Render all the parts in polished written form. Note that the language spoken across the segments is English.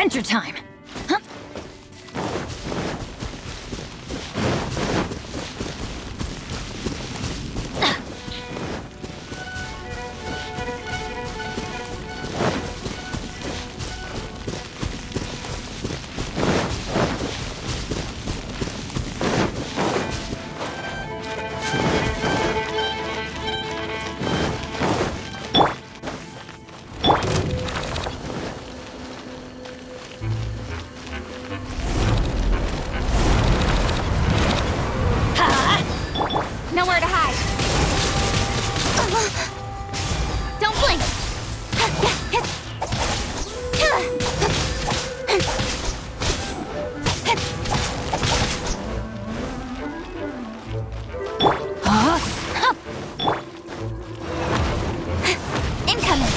Adventure time! Huh? Nowhere to hide. Don't blink. Incoming.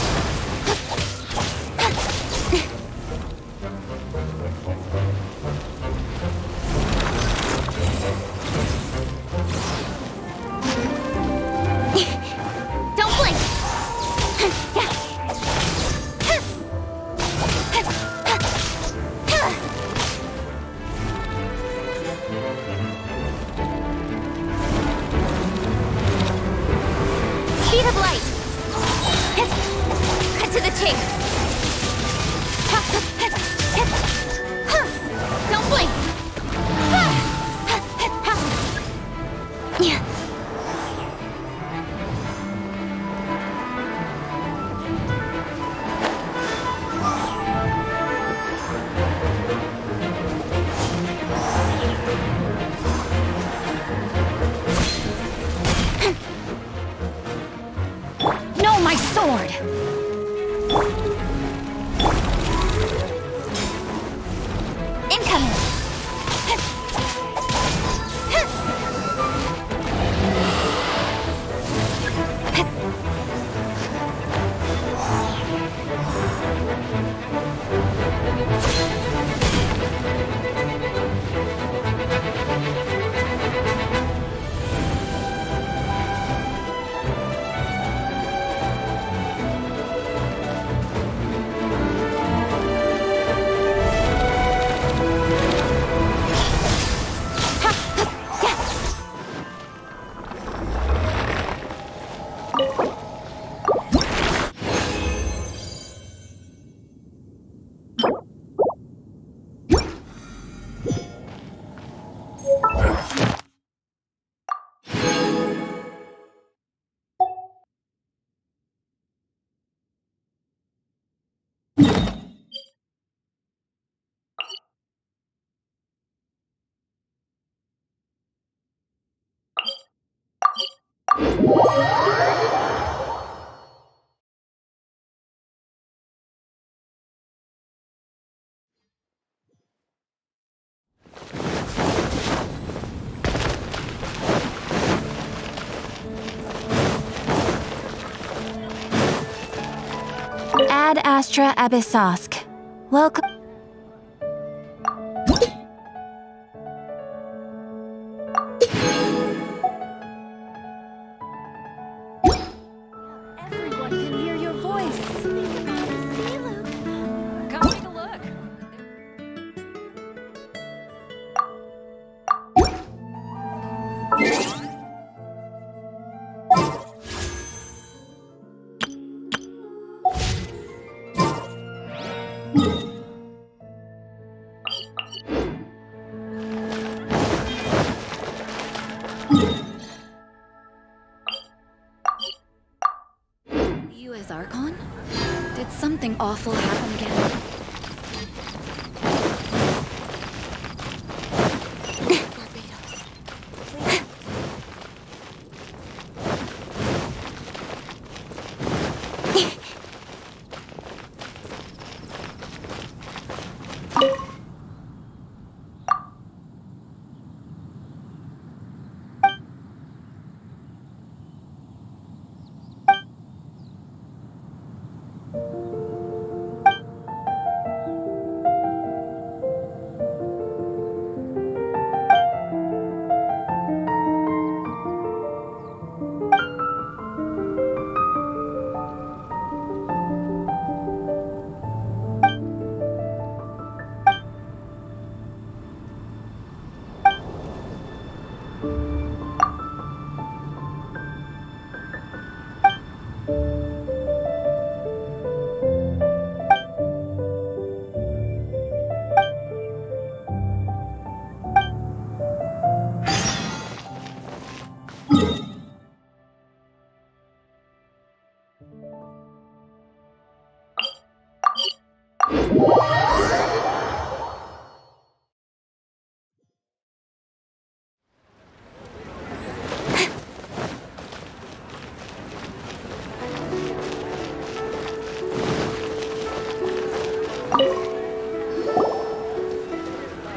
Don't blink! Speed of light! Cut to the chase! Don't blink! No, my sword! Incoming! Ad Astra Abyssosk. Welcome. Everyone can hear your voice. Come take a look. You as Archon? Did something awful happen again?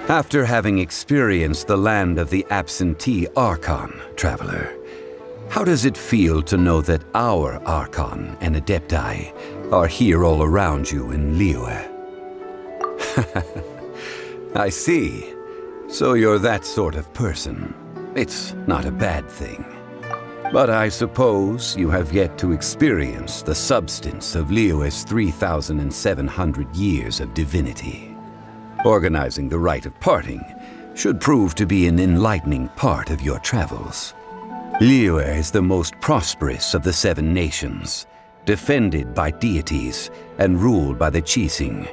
After having experienced the land of the absentee Archon, traveler, how does it feel to know that our Archon and Adepti are here all around you in Liyue? I see. So you're that sort of person. It's not a bad thing. But I suppose you have yet to experience the substance of Liyue's 3,700 years of divinity. Organizing the rite of parting should prove to be an enlightening part of your travels. Liyue is the most prosperous of the 7 nations, defended by deities and ruled by the Qixing.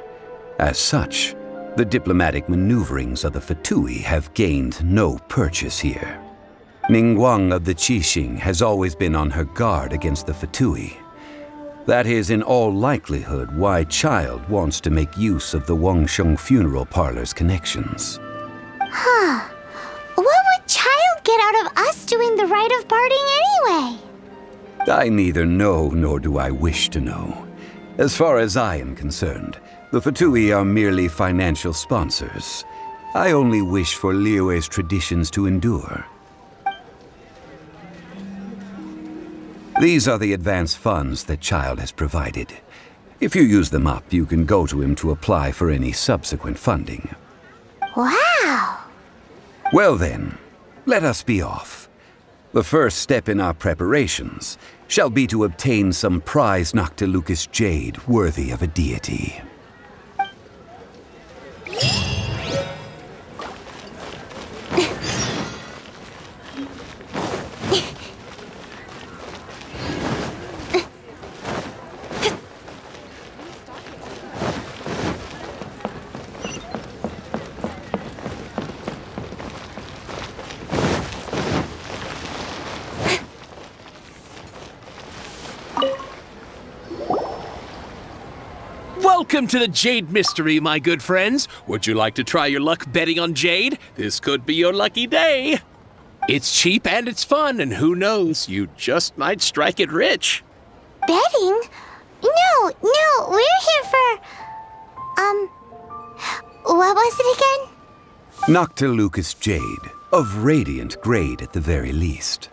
As such, the diplomatic maneuverings of the Fatui have gained no purchase here. Ningguang of the Qixing has always been on her guard against the Fatui. That is in all likelihood why Child wants to make use of the Wangsheng funeral parlor's connections. Huh. What would Child get out of us doing the rite of parting anyway? I neither know nor do I wish to know. As far as I am concerned, the Fatui are merely financial sponsors. I only wish for Liyue's traditions to endure. These are the advance funds that Child has provided. If you use them up, you can go to him to apply for any subsequent funding. Wow! Well then, let us be off. The first step in our preparations shall be to obtain some prized Noctilucous jade worthy of a deity. Welcome to the Jade Mystery, my good friends. Would you like to try your luck betting on Jade? This could be your lucky day. It's cheap and it's fun, and who knows, you just might strike it rich. Betting? No, we're here for... What was it again? Noctilucous jade, of radiant grade at the very least.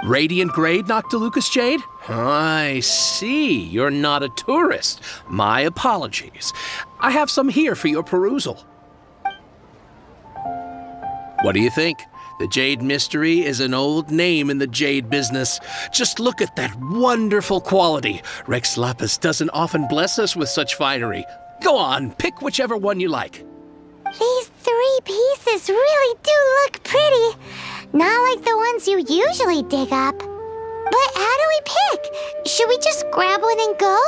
Radiant grade, Noctilucous jade? I see. You're not a tourist. My apologies. I have some here for your perusal. What do you think? The Jade Mystery is an old name in the jade business. Just look at that wonderful quality. Rex Lapis doesn't often bless us with such finery. Go on, pick whichever one you like. These 3 pieces really do look pretty. Not like the ones you usually dig up. But how do we pick? Should we just grab one and go?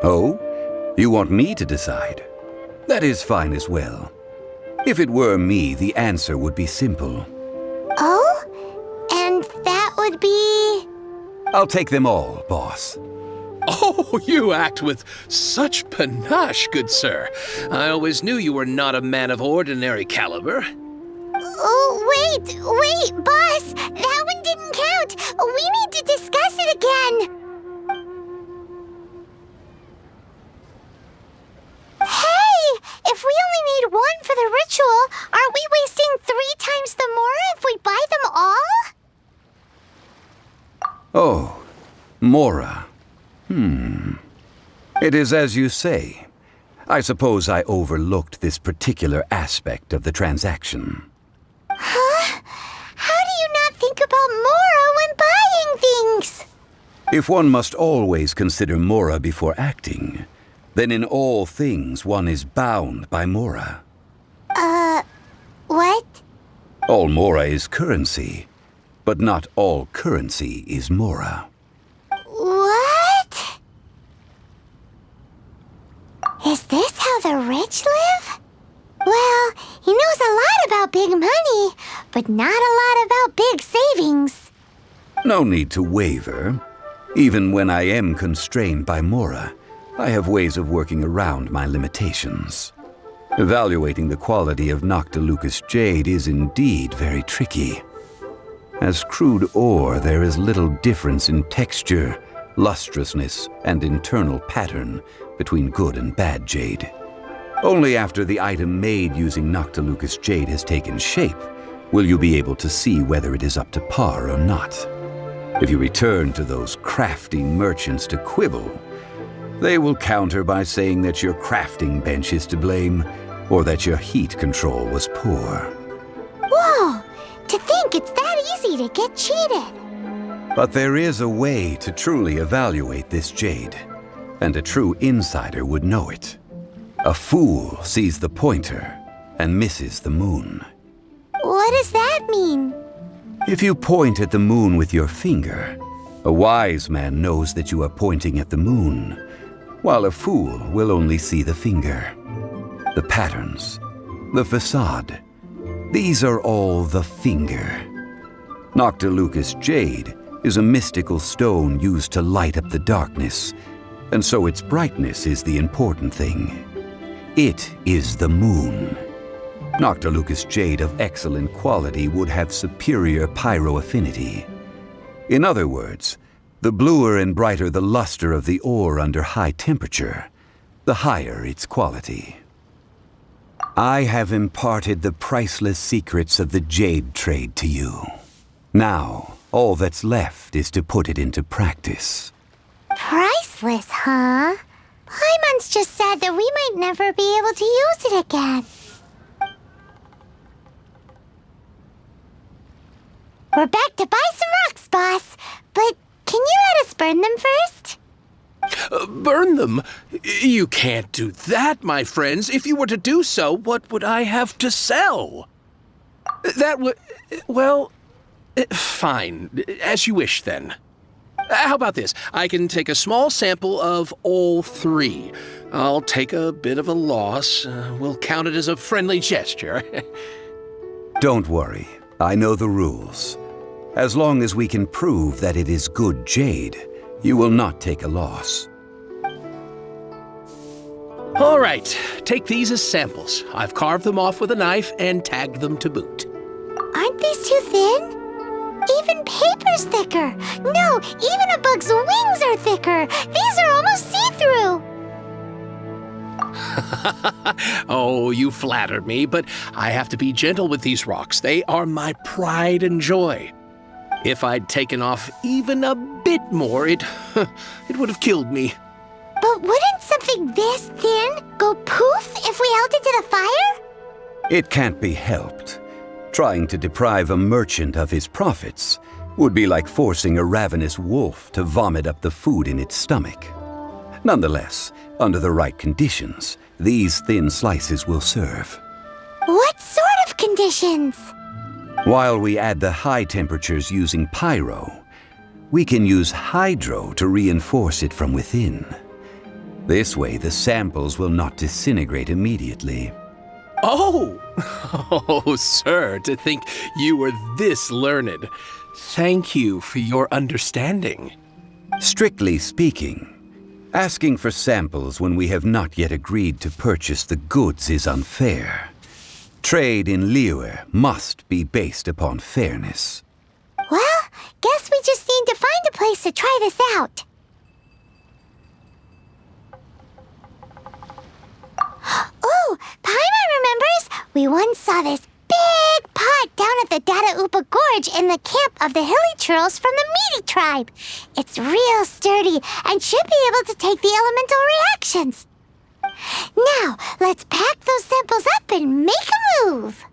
Oh? You want me to decide? That is fine as well. If it were me, the answer would be simple. Oh? And that would be... I'll take them all, boss. Oh, you act with such panache, good sir. I always knew you were not a man of ordinary caliber. Oh, wait, boss! That one didn't count! We need to discuss it again! Hey! If we only need one for the ritual, aren't we wasting 3 times the more if we buy them all? Oh, Mora. It is as you say. I suppose I overlooked this particular aspect of the transaction. Huh? How do you not think about Mora when buying things? If one must always consider Mora before acting, then in all things one is bound by Mora. What? All Mora is currency, but not all currency is Mora. What? Is this how the rich live? Well, he knows a lot about big money, but not a lot about big savings. No need to waver. Even when I am constrained by Mora, I have ways of working around my limitations. Evaluating the quality of Noctilucous jade is indeed very tricky. As crude ore, there is little difference in texture, lustrousness, and internal pattern between good and bad jade. Only after the item made using Noctilucous Jade has taken shape will you be able to see whether it is up to par or not. If you return to those crafty merchants to quibble, they will counter by saying that your crafting bench is to blame or that your heat control was poor. Whoa! To think it's that easy to get cheated. But there is a way to truly evaluate this jade, and a true insider would know it. A fool sees the pointer and misses the moon. What does that mean? If you point at the moon with your finger, a wise man knows that you are pointing at the moon, while a fool will only see the finger. The patterns, the facade, these are all the finger. Noctilucous Jade is a mystical stone used to light up the darkness, and so its brightness is the important thing. It is the moon. Noctilucous Jade of excellent quality would have superior pyro affinity. In other words, the bluer and brighter the luster of the ore under high temperature, the higher its quality. I have imparted the priceless secrets of the jade trade to you. Now, all that's left is to put it into practice. Priceless, huh? Paimon's just said that we might never be able to use it again. We're back to buy some rocks, boss. But can you let us burn them first? Burn them? You can't do that, my friends. If you were to do so, what would I have to sell? That would... well... fine. As you wish, then. How about this? I can take a small sample of all three. I'll take a bit of a loss. We'll count it as a friendly gesture. Don't worry. I know the rules. As long as we can prove that it is good jade, you will not take a loss. All right. Take these as samples. I've carved them off with a knife and tagged them to boot. Aren't these too thin? Even paper's thicker. No, even a bug's wings are thicker. These are almost see-through. Oh, you flatter me, but I have to be gentle with these rocks. They are my pride and joy. If I'd taken off even a bit more, it would have killed me. But wouldn't something this thin go poof if we held it to the fire? It can't be helped. Trying to deprive a merchant of his profits would be like forcing a ravenous wolf to vomit up the food in its stomach. Nonetheless, under the right conditions, these thin slices will serve. What sort of conditions? While we add the high temperatures using pyro, we can use hydro to reinforce it from within. This way, the samples will not disintegrate immediately. Oh! Oh, sir, to think you were this learned. Thank you for your understanding. Strictly speaking, asking for samples when we have not yet agreed to purchase the goods is unfair. Trade in Liyue must be based upon fairness. Well, guess we just need to find a place to try this out. Ooh, Paimon remembers we once saw this big pot down at the Dada Upa Gorge in the camp of the hilly churls from the Meaty tribe. It's real sturdy and should be able to take the elemental reactions. Now, let's pack those samples up and make a move.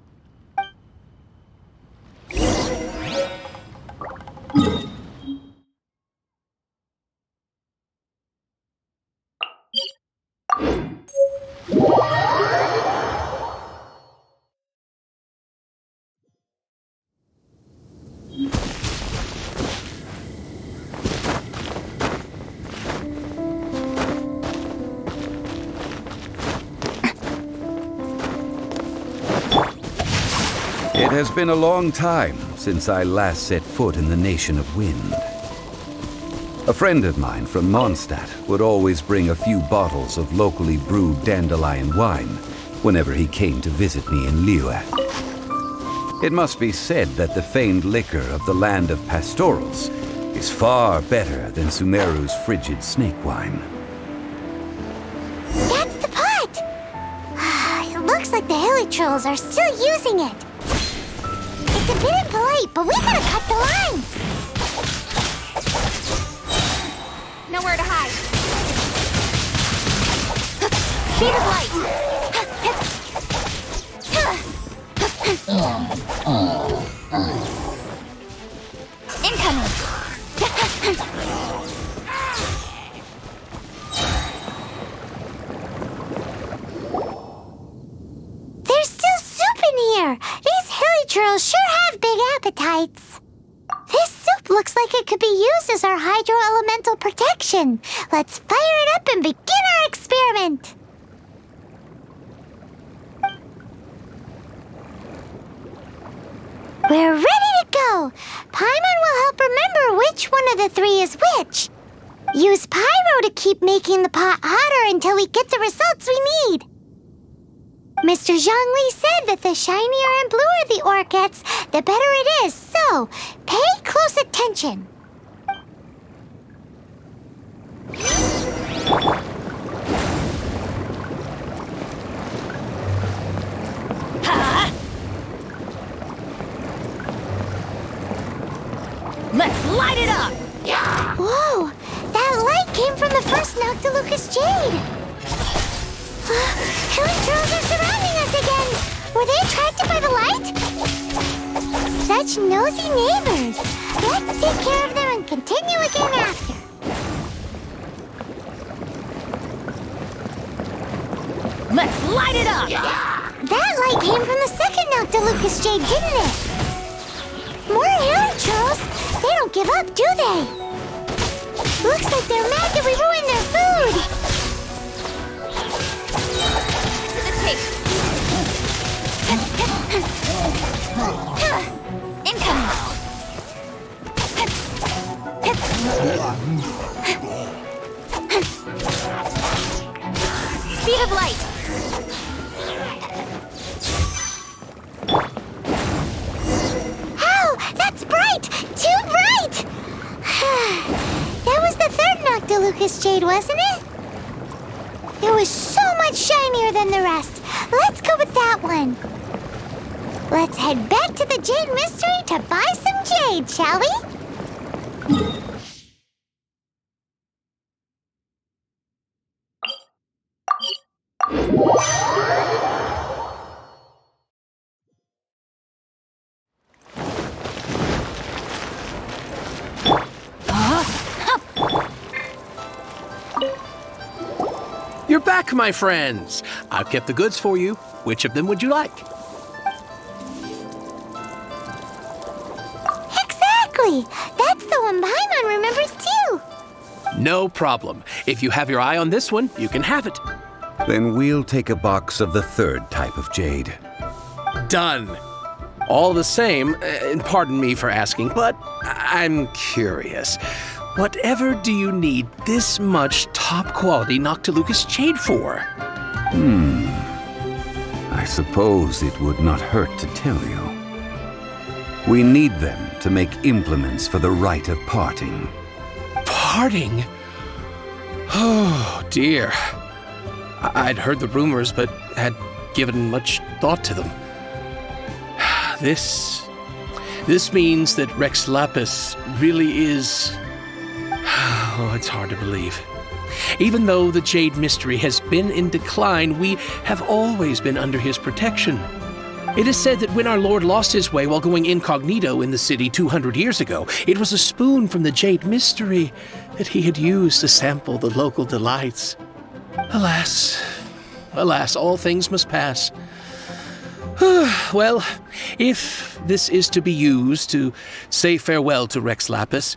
It has been a long time since I last set foot in the Nation of Wind. A friend of mine from Mondstadt would always bring a few bottles of locally brewed dandelion wine whenever he came to visit me in Liyue. It must be said that the famed liquor of the land of pastorals is far better than Sumeru's frigid snake wine. That's the pot! like the hilly trolls are still using it. It's a bit impolite, but we gotta cut the line. Nowhere to hide. Speed of light. Incoming. There's still soup in here. These hilly trolls sure have big appetites. This soup looks like it could be used as our hydro-elemental protection. Let's fire it up and begin our experiment. We're ready to go. Paimon will help remember which one of the three is which. Use Pyro to keep making the pot hotter until we get the results we need. Mr. Zhongli said that the shinier and bluer the ore gets, the better it is, so pay close attention. Let's light it up! Whoa! That light came from the first Noctilucous Jade! Hilly trolls are surrounding us again! Were they attracted by the light? Such nosy neighbors! Let's take care of them and continue again after. Let's light it up! That light came from the second Noctilucous Jade, didn't it? More hilly trolls! They don't give up, do they? Looks like they're mad that we ruined their food! Incoming! Speed of light! Oh, that's bright! Too bright! That was the third Noctilucous Jade, wasn't it? It was so much shinier than the rest. Let's go with that one. Let's head back to the Jade Mystery to buy some jade, shall we? You're back, my friends. I've kept the goods for you. Which of them would you like? Exactly! That's the one Paimon remembers too! No problem. If you have your eye on this one, you can have it. Then we'll take a box of the third type of jade. Done. All the same, and pardon me for asking, but I'm curious. Whatever do you need this much top-quality Noctilucous Jade for? I suppose it would not hurt to tell you. We need them to make implements for the rite of parting. Parting? Oh, dear. I'd heard the rumors, but had given much thought to them. This means that Rex Lapis really is... Oh, it's hard to believe. Even though the Jade Mystery has been in decline, we have always been under his protection. It is said that when our Lord lost his way while going incognito in the city 200 years ago, it was a spoon from the Jade Mystery that he had used to sample the local delights. Alas, all things must pass. Well, if this is to be used to say farewell to Rex Lapis,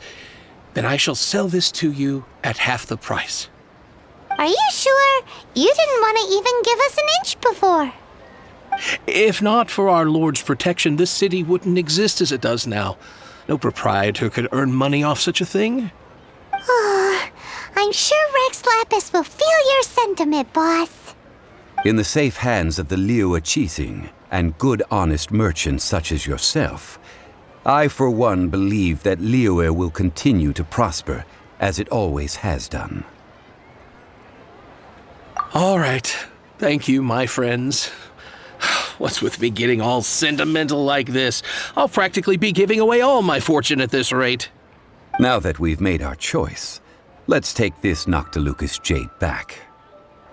then I shall sell this to you at half the price. Are you sure? You didn't want to even give us an inch before. If not for our Lord's protection, this city wouldn't exist as it does now. No proprietor could earn money off such a thing. I'm sure Rex Lapis will feel your sentiment, boss. In the safe hands of the Liu Qixing and good honest merchants such as yourself, I for one believe that Liyue will continue to prosper as it always has done. All right. Thank you, my friends. What's with me getting all sentimental like this? I'll practically be giving away all my fortune at this rate. Now that we've made our choice, let's take this Noctilucous jade back.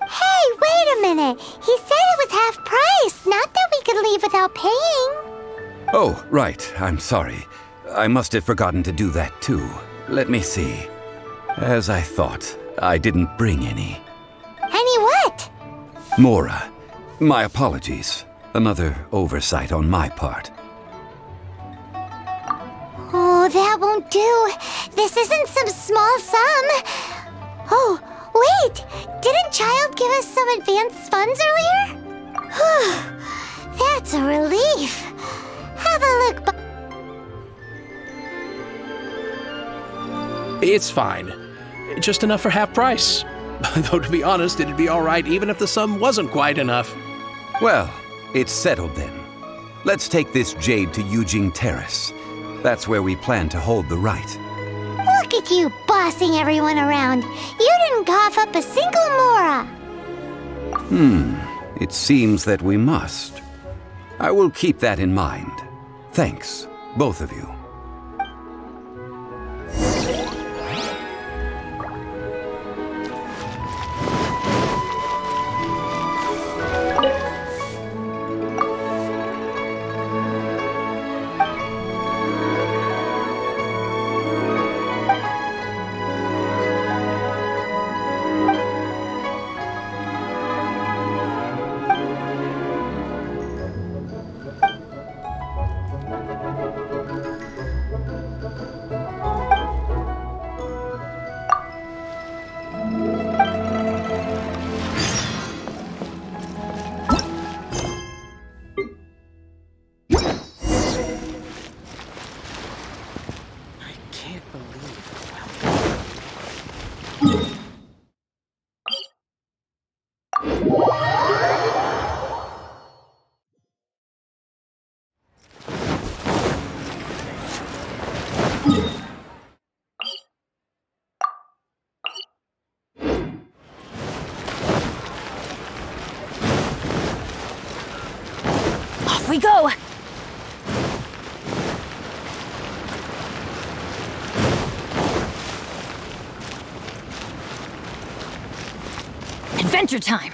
Hey, wait a minute. He said it was half price, not that we could leave without paying. Oh, right. I'm sorry. I must have forgotten to do that too. Let me see. As I thought, I didn't bring any. Any what? Mora, my apologies. Another oversight on my part. Oh, that won't do. This isn't some small sum. Oh, wait! Didn't Child give us some advanced funds earlier? Whew, that's a relief. Have a look. It's fine. Just enough for half price. Though to be honest, it'd be all right even if the sum wasn't quite enough. Well, it's settled then. Let's take this jade to Yujing Terrace. That's where we plan to hold the rite. Look at you bossing everyone around. You didn't cough up a single Mora. It seems that we must. I will keep that in mind. Thanks, both of you. Off we go! Adventure time!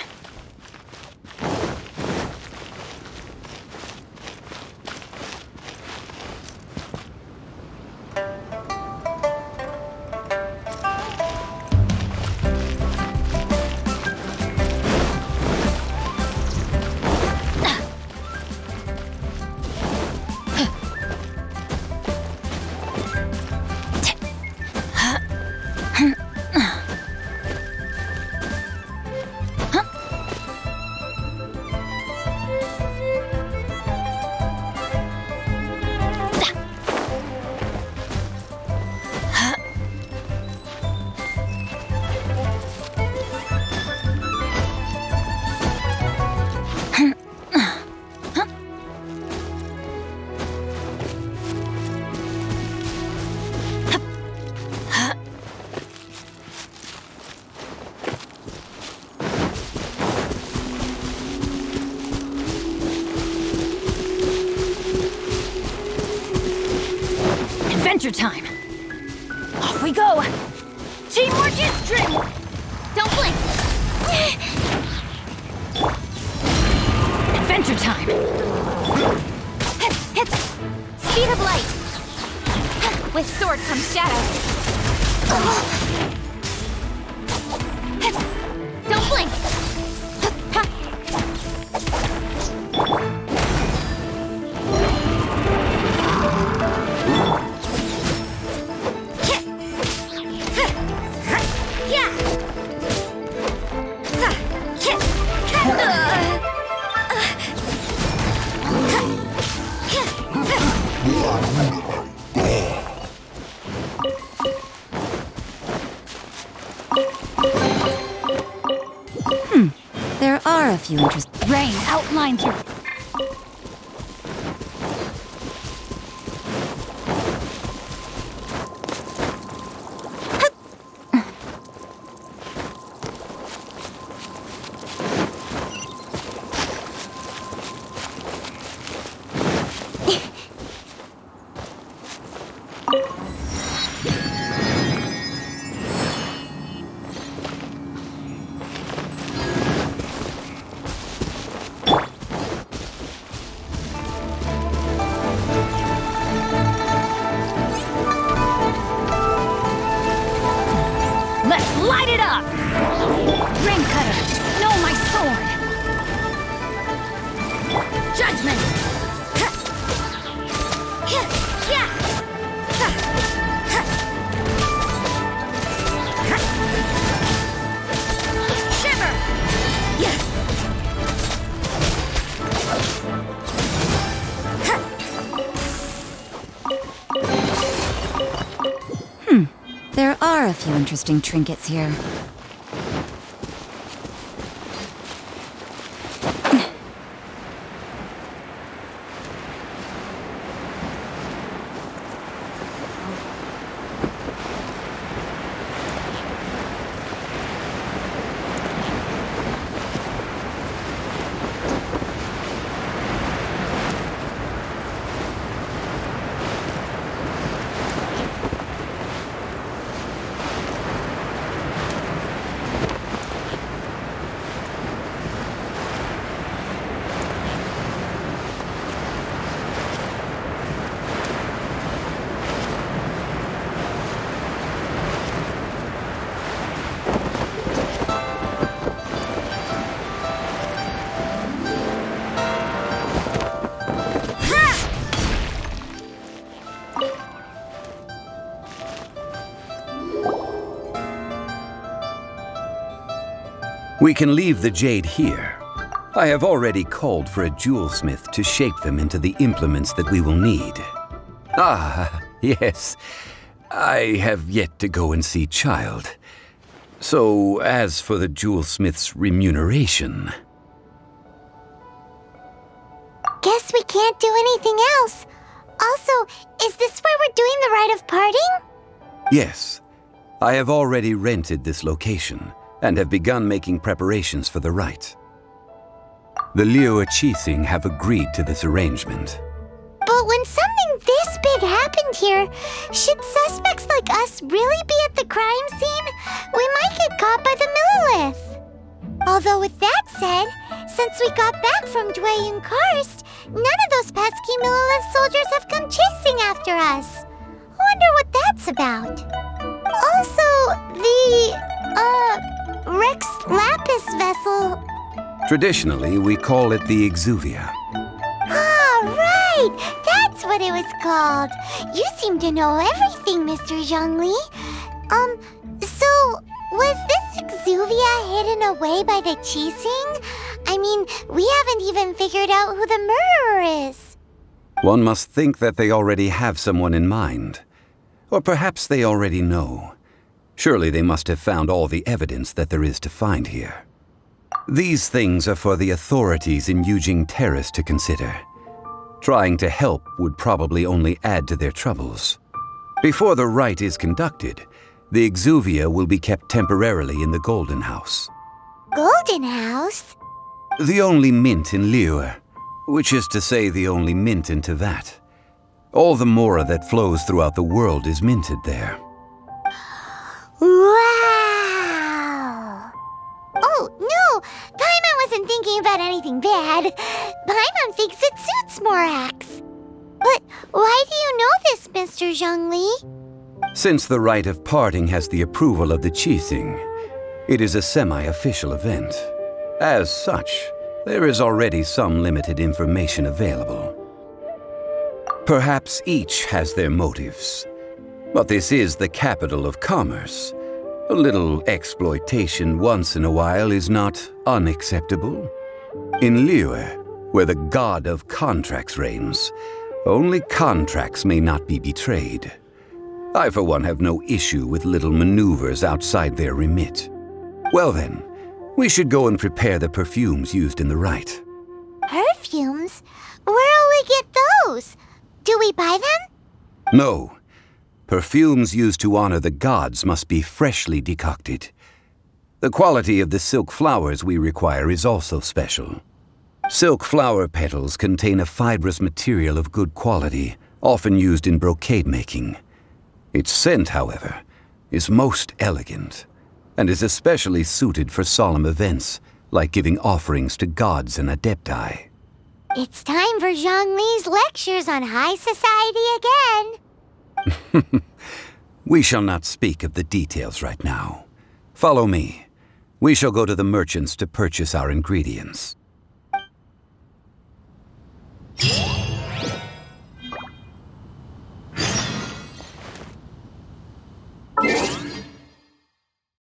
Adventure time! Off we go! Teamwork is strength! Don't blink! Adventure time! Speed of light. With sword comes shadow. Don't blink. There are a few interesting... Rain outlines your... me. Shiver! There are a few interesting trinkets here. We can leave the jade here. I have already called for a jewelsmith to shape them into the implements that we will need. Ah, yes. I have yet to go and see Child. So, as for the jewelsmith's remuneration... Guess we can't do anything else. Also, is this where we're doing the rite of parting? Yes. I have already rented this location and have begun making preparations for the rite. The Liu Qixing have agreed to this arrangement. But when something this big happened here, should suspects like us really be at the crime scene? We might get caught by the Millilith. Although with that said, since we got back from Dwayne Karst, none of those pesky Millilith soldiers have come chasing after us. Wonder what that's about. Also, the, Rex Lapis vessel. Traditionally, we call it the Exuvia. Ah, right! That's what it was called. You seem to know everything, Mr. Zhongli. So, was this Exuvia hidden away by the Qixing? I mean, we haven't even figured out who the murderer is. One must think that they already have someone in mind. Or perhaps they already know. Surely they must have found all the evidence that there is to find here. These things are for the authorities in Yujing Terrace to consider. Trying to help would probably only add to their troubles. Before the rite is conducted, the Exuvia will be kept temporarily in the Golden House. Golden House? The only mint in Liyue, which is to say the only mint in Teyvat. All the mora that flows throughout the world is minted there. Wow! Oh, no! Paimon wasn't thinking about anything bad. Paimon thinks it suits Morax. But why do you know this, Mr. Zhongli? Since the rite of parting has the approval of the Qixing, it is a semi-official event. As such, there is already some limited information available. Perhaps each has their motives. But this is the capital of commerce. A little exploitation once in a while is not unacceptable. In Liyue, where the god of contracts reigns, only contracts may not be betrayed. I, for one, have no issue with little maneuvers outside their remit. Well then, we should go and prepare the perfumes used in the rite. Perfumes? Where'll we get those? Do we buy them? No. Perfumes used to honor the gods must be freshly decocted. The quality of the silk flowers we require is also special. Silk flower petals contain a fibrous material of good quality, often used in brocade making. Its scent, however, is most elegant, and is especially suited for solemn events, like giving offerings to gods and adepti. It's time for Zhongli's lectures on high society again. We shall not speak of the details right now. Follow me. We shall go to the merchants to purchase our ingredients.